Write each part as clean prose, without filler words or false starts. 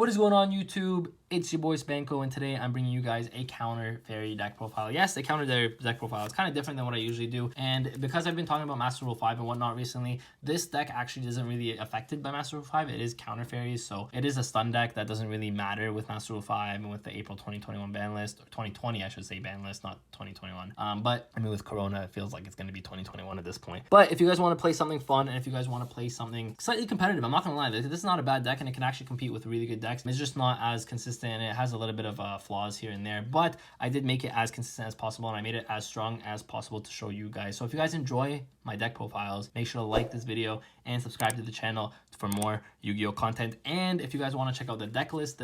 What is going on, YouTube? It's your boy Spanko, and today I'm bringing you guys a counter fairy deck profile. Yes, a counter deck profile. It's kind of different than what I usually do, and because I've been talking about Master Rule 5 and whatnot recently, this deck actually isn't really affected by Master Rule 5. It is counter fairies, so it is a stun deck that doesn't really matter with Master Rule 5 and with the April 2021 ban list, or 2020 I should say ban list, not 2021. But I mean, with Corona, it feels like it's going to be 2021 at this point. But if you guys want to play something fun, and if you guys want to play something slightly competitive, I'm not gonna lie, this is not a bad deck, and it can actually compete with really good decks. It's just not as consistent, and it has a little bit of flaws here and there, but I did make it as consistent as possible, and I made it as strong as possible to show you guys. So if you guys enjoy my deck profiles, make sure to like this video and subscribe to the channel for more Yu-Gi-Oh content. And if you guys want to check out the deck list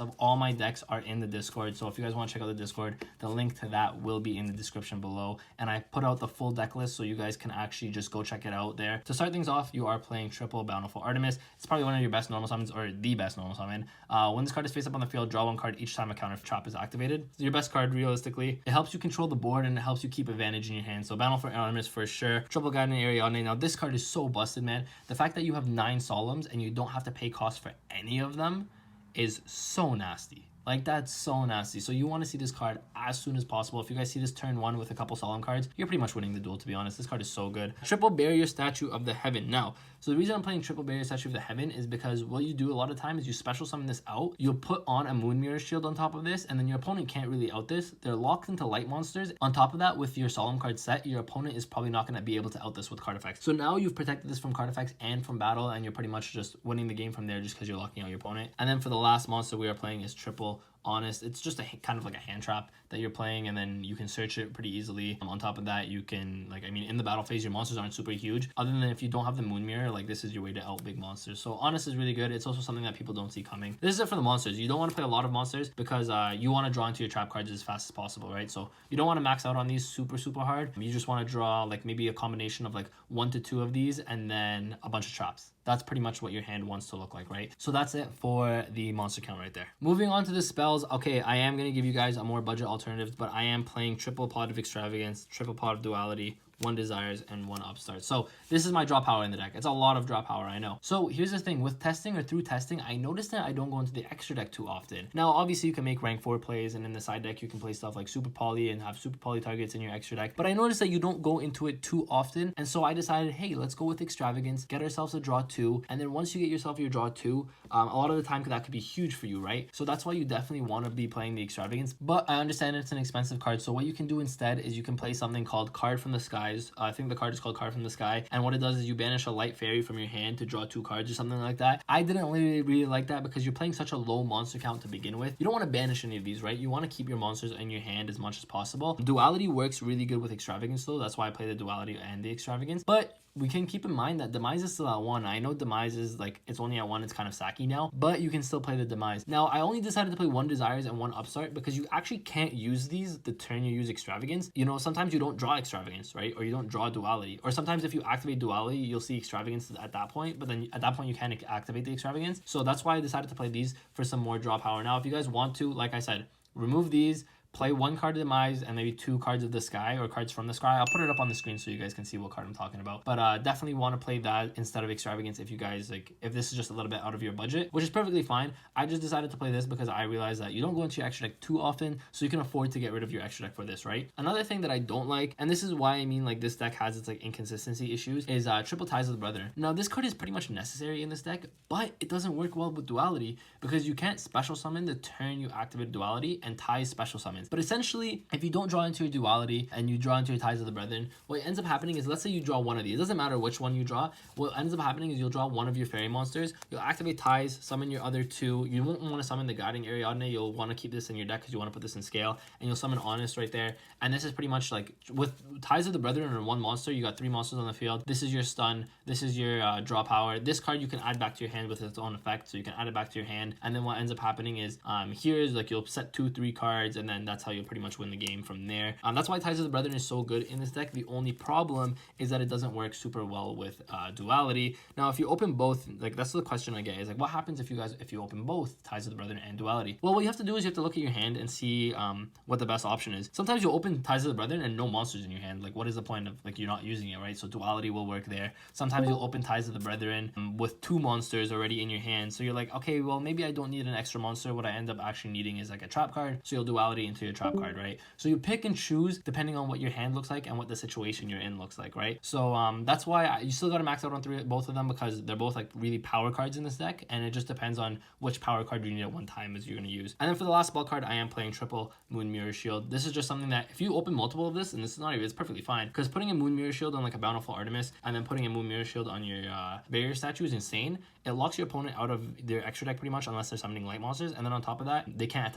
of all my decks are in the Discord. So if you guys want to check out the Discord, the link to that will be in the description below, and I put out the full deck list so you guys can actually just go check it out there. To start things off, you are playing triple Bountiful Artemis. It's probably one of your best normal summons, or the best normal summon. When this card is face up on the field, draw one card each time a counter trap is activated. It's your best card realistically. It helps you control the board, and it helps you keep advantage in your hand. So Bountiful Artemis for sure. Triple Guardian Ariadne. Now this card is so busted, man. The fact that you have 9 Solemns and you don't have to pay cost for any of them is so nasty. Like, that's so nasty. So you want to see this card as soon as possible. If you guys see this turn 1 with a couple Solemn cards, you're pretty much winning the duel, to be honest. This card is so good. Triple Barrier Statue of the Heaven. Now, so the reason I'm playing Triple Barrier Statue of the Heaven is because what you do a lot of times is you special summon this out. You'll put on a Moon Mirror Shield on top of this, and then your opponent can't really out this. They're locked into light monsters. On top of that, with your Solemn card set, your opponent is probably not going to be able to out this with card effects. So now you've protected this from card effects and from battle, and you're pretty much just winning the game from there just because you're locking out your opponent. And then for the last monster we are playing is Triple Honest. It's just a kind of like a hand trap that you're playing, and then you can search it pretty easily. On top of that, you can, like, I mean, in the battle phase, your monsters aren't super huge. Other than if you don't have the Moon Mirror, like, this is your way to out big monsters. So Honest is really good. It's also something that people don't see coming. This is it for the monsters. You don't want to play a lot of monsters because you want to draw into your trap cards as fast as possible, right? So you don't want to max out on these super hard. You just want to draw like maybe a combination of like 1 to 2 of these and then a bunch of traps. That's pretty much what your hand wants to look like, right? So that's it for the monster count right there. Moving on to the spells. Okay, I am going to give you guys a more budget alternatives, but I am playing triple Pot of Extravagance, triple Pot of Duality, 1 Desires, and 1 Upstart. So this is my draw power in the deck. It's a lot of draw power, I know. So here's the thing, with testing or through testing, I noticed that I don't go into the extra deck too often. Now, obviously you can make rank 4 plays, and in the side deck you can play stuff like Super Poly and have Super Poly targets in your extra deck. But I noticed that you don't go into it too often, and so I decided, hey, let's go with Extravagance, get ourselves a draw 2, and then once you get yourself your draw 2, a lot of the time that could be huge for you, right? So that's why you definitely want to be playing the Extravagance. But I understand it's an expensive card, so what you can do instead is you can play something called Card from the Skies. I think the card is called Card from the Sky, and what it does is you banish a light fairy from your hand to draw 2 cards or something like that. I didn't really like that because you're playing such a low monster count to begin with. You don't want to banish any of these, right? You want to keep your monsters in your hand as much as possible. Duality works really good with Extravagance though. That's why I play the Duality and the Extravagance. But we can keep in mind that Demise is still at 1. I know Demise is like, it's only at 1, it's kind of sacky now, but you can still play the Demise. Now, I only decided to play 1 Desires and 1 Upstart because you actually can't use these the turn you use Extravagance. You know, sometimes you don't draw Extravagance, right? Or you don't draw Duality. Or sometimes if you activate Duality, you'll see Extravagance at that point, but then at that point you can't activate the Extravagance. So that's why I decided to play these for some more draw power. Now, if you guys want to, like I said, remove these, play 1 card of Demise and maybe 2 cards of the Sky or cards from the Sky. I'll put it up on the screen so you guys can see what card I'm talking about. But definitely want to play that instead of Extravagance if you guys, like, if this is just a little bit out of your budget, which is perfectly fine. I just decided to play this because I realized that you don't go into your extra deck too often, so you can afford to get rid of your extra deck for this, right? Another thing that I don't like, and this is why I mean like this deck has its like inconsistency issues, is triple Ties of the Brethren. Now, this card is pretty much necessary in this deck, but it doesn't work well with Duality because you can't special summon the turn you activate Duality and Ties special summons. But essentially, if you don't draw into your Duality and you draw into your Ties of the Brethren, what ends up happening is, let's say you draw one of these. It doesn't matter which one you draw. What ends up happening is you'll draw one of your fairy monsters. You'll activate Ties, summon your other 2. You won't want to summon the Guiding Ariadne. You'll want to keep this in your deck because you want to put this in scale. And you'll summon Honest right there. And this is pretty much like, with Ties of the Brethren and 1 monster, you got 3 monsters on the field. This is your stun. This is your draw power. This card you can add back to your hand with its own effect. So you can add it back to your hand. And then what ends up happening is here is like you'll set 2-3 cards, and then that's how you'll pretty much win the game from there. That's why Ties of the Brethren is so good in this deck. The only problem is that it doesn't work super well with Duality. Now, if you open both, like, that's the question I get, is like, what happens if you open both Ties of the Brethren and Duality? Well, what you have to do is you have to look at your hand and see what the best option is. Sometimes you'll open Ties of the Brethren and no monsters in your hand. Like, what is the point of, like, you're not using it, right? So Duality will work there. Sometimes sometimes you'll open Ties of the Brethren with 2 monsters already in your hand. So you're like, okay, well, maybe I don't need an extra monster. What I end up actually needing is like a trap card. So you'll duality into your trap card, right? So you pick and choose depending on what your hand looks like and what the situation you're in looks like, right? So that's why you still got to max out on both of them, because they're both like really power cards in this deck, and it just depends on which power card you need at one time as you're going to use. And then for the last spell card, I am playing triple Moon Mirror Shield. This is just something that if you open multiple of this, and this is not even, it's perfectly fine, because putting a Moon Mirror Shield on like a Bountiful Artemis and then putting a Moon Mirror Shield on your barrier statue is insane. It locks your opponent out of their extra deck pretty much, unless they're summoning light monsters, and then on top of that, they can't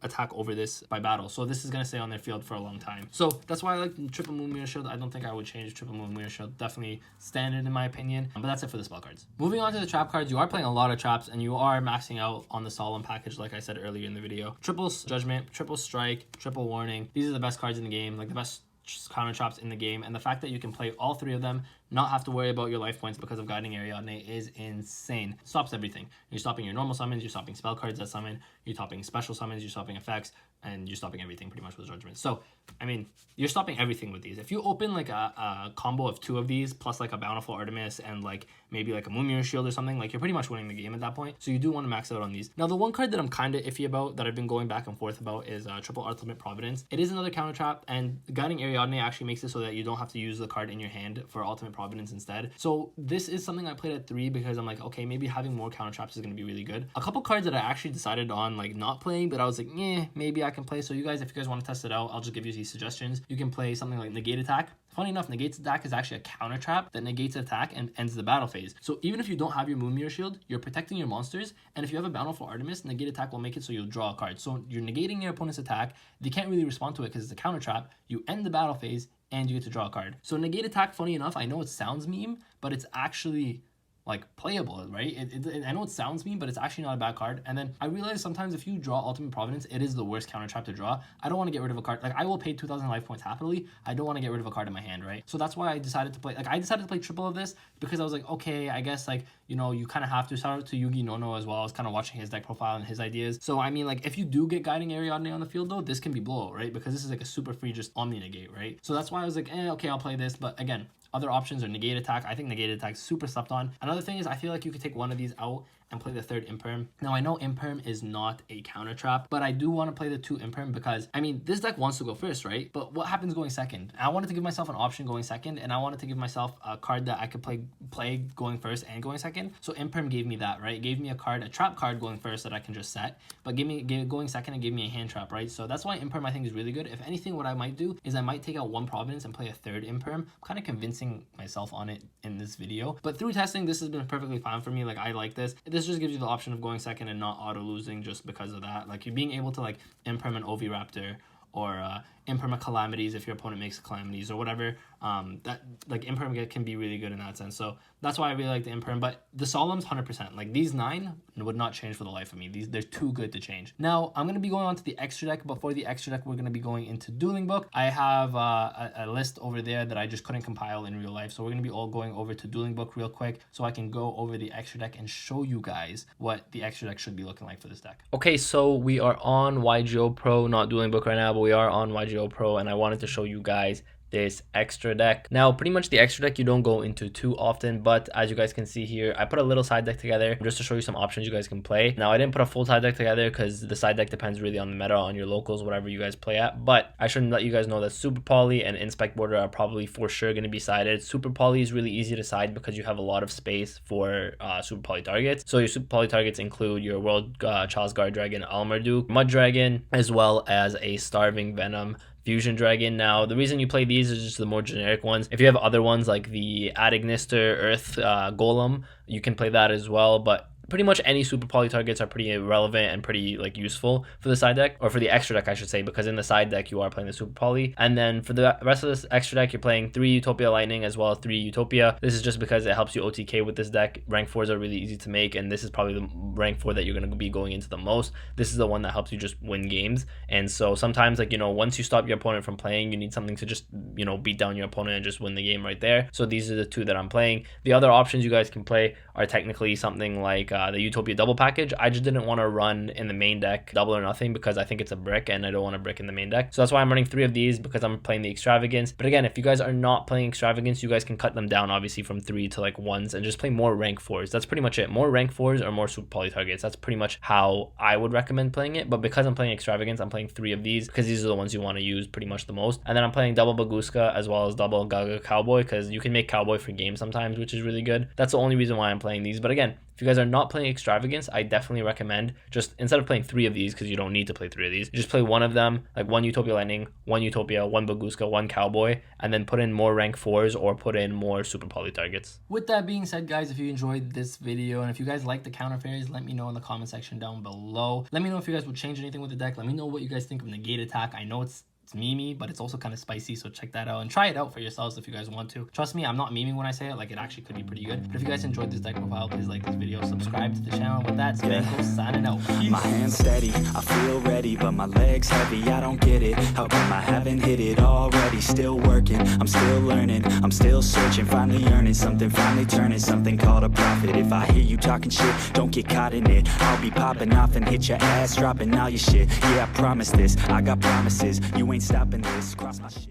attack over this by battle. So this is going to stay on their field for a long time. So that's why I like triple Moon Mirror Shield. I don't think I would change triple Moon Mirror Shield. Definitely standard in my opinion. But that's it for the spell cards. Moving on to the trap cards, you are playing a lot of traps and you are maxing out on the Solemn package like I said earlier in the video. Triple Judgment, triple Strike, triple Warning. These are the best cards in the game, like the best counter traps in the game, and the fact that you can play all 3 of them, not have to worry about your life points because of Guiding Ariadne, is insane. It stops everything. You're stopping your normal summons, you're stopping spell cards that summon, you're stopping special summons, you're stopping effects, and you're stopping everything pretty much with Judgment. So, I mean, you're stopping everything with these. If you open like a combo of 2 of these, plus like a Bountiful Artemis and like maybe like a Moon Mirror Shield or something, like you're pretty much winning the game at that point. So you do want to max out on these. Now, the one card that I'm kind of iffy about, that I've been going back and forth about, is triple Ultimate Providence. It is another counter trap, and Guiding Ariadne actually makes it so that you don't have to use the card in your hand for Ultimate Providence instead. So this is something I played at 3 because I'm like, okay, maybe having more counter traps is going to be really good. A couple cards that I actually decided on like not playing, but I was like, maybe I can play. So you guys, if you guys want to test it out, I'll just give you these suggestions. You can play something like Negate Attack. Funny enough, Negate's attack is actually a counter trap that negates attack and ends the battle phase. So even if you don't have your Moon Mirror Shield, you're protecting your monsters, and if you have a Bountiful Artemis, Negate Attack will make it so you'll draw a card. So you're negating your opponent's attack, they can't really respond to it because it's a counter trap, you end the battle phase, and you get to draw a card. So Negate Attack, funny enough, I know it sounds meme, but it's actually like playable, right? I know it sounds mean, but it's actually not a bad card. And then I realized sometimes if you draw Ultimate Providence, it is the worst counter trap to draw. I don't want to get rid of a card. Like, I will pay 2,000 life points happily. I don't want to get rid of a card in my hand, right? So that's why I decided to play, like, I decided to play triple of this because I was like, okay, I guess, like, you know, you kind of have to. Shout out to Yugi Nono as well. I was kind of watching his deck profile and his ideas. So I mean, like, if you do get Guiding Ariadne on the field though, this can be blowout, right? Because this is like a super free just Omni Negate, right? So that's why I was like, okay, I'll play this. But again, other options are Negate Attack. I think Negate Attack is super slept on. Another thing is I feel like you could take one of these out and play the third Imperm. Now, I know Imperm is not a counter trap, but I do want to play the 2 Imperm because, I mean, this deck wants to go first, right? But what happens going second? I wanted to give myself an option going second, and I wanted to give myself a card that I could play going first and going second. So Imperm gave me that, right? It gave me a card, a trap card going first that I can just set, but going second and gave me a hand trap, right? So that's why Imperm I think is really good. If anything, what I might do is I might take out 1 Providence and play a third Imperm. I'm kind of convincing myself on it in this video, but through testing, this has been perfectly fine for me. Like, I like this. This just gives you the option of going second and not auto losing just because of that. Like, you're being able to like Imperm an Oviraptor or Imperm a Calamities if your opponent makes Calamities or whatever. That like Imperm can be really good in that sense. So that's why I really like the Imperm. But the Solemns 100%. Like, these 9 would not change for the life of me. They're too good to change. Now I'm gonna be going on to the extra deck. Before the extra deck, we're gonna be going into Dueling Book. I have a list over there that I just couldn't compile in real life. So we're gonna be all going over to Dueling Book real quick so I can go over the extra deck and show you guys what the extra deck should be looking like for this deck. Okay, so we are on YGO Pro, not Dueling Book right now, but we are on YGO Pro, and I wanted to show you guys this extra deck. Now, pretty much the extra deck you don't go into too often, but as you guys can see here, I put a little side deck together just to show you some options you guys can play. Now, I didn't put a full side deck together because the side deck depends really on the meta, on your locals, whatever you guys play at, but I should let you guys know that Super Poly and Inspect Border are probably for sure going to be sided. Super Poly is really easy to side because you have a lot of space for Super Poly targets. So your Super Poly targets include your World Child's Guard Dragon Almarduke, Mud Dragon, as well as a Starving Venom Fusion Dragon. Now, the reason you play these is just the more generic ones. If you have other ones like the Adagnister Earth Golem, you can play that as well, but pretty much any Super Poly targets are pretty relevant and pretty like useful for the side deck, or for the extra deck I should say, because in the side deck you are playing the Super Poly. And then for the rest of this extra deck, you're playing 3 Utopia Lightning as well as 3 Utopia. This is just because it helps you OTK with this deck. Rank 4s are really easy to make, and this is probably the rank 4 that you're going to be going into the most. This is the one that helps you just win games. And so sometimes, like, you know, once you stop your opponent from playing, you need something to just, you know, beat down your opponent and just win the game right there. So these are the 2 that I'm playing. The other options you guys can play are technically something like Utopia double package. I just didn't want to run in the main deck double or nothing because I think it's a brick and I don't want a brick in the main deck. So that's why I'm running 3 of these, because I'm playing the extravagance. But again, if you guys are not playing extravagance, you guys can cut them down obviously from 3 to like 1s and just play more rank 4s. That's pretty much it. More rank 4s or more super poly targets. That's pretty much how I would recommend playing it. But because I'm playing extravagance, I'm playing 3 of these because these are the ones you want to use pretty much the most. And then I'm playing double Baguska as well as double Gaga Cowboy, because you can make Cowboy for game sometimes, which is really good. That's the only reason why I'm playing these. But again, if you guys are not playing extravagance, I definitely recommend just, instead of playing 3 of these, because you don't need to play 3 of these, just play 1 of them, like 1 Utopia Lightning, 1 Utopia, 1 Baguska, 1 Cowboy, and then put in more rank 4s or put in more super poly targets. With that being said, guys, if you enjoyed this video and if you guys like the counter fairies, let me know in the comment section down below. Let me know if you guys would change anything with the deck. Let me know what you guys think of Negate Attack. I know it's memey, but it's also kind of spicy, so check that out and try it out for yourselves if you guys want to. Trust me, I'm not memeing when I say it, like it actually could be pretty good. But if you guys enjoyed this deck profile, please like this video, subscribe to the channel. With that, Spanko signing out. Peace. My hands steady, I feel ready, but my legs heavy, I don't get it. How come I haven't hit it already? Still working, I'm still learning, I'm still searching, finally earning something, finally turning something called a profit. If I hear you talking shit, don't get caught in it. I'll be popping off and hit your ass, dropping all your shit. Yeah, I promise this, I got promises, you ain't stopping this. Cross my shit.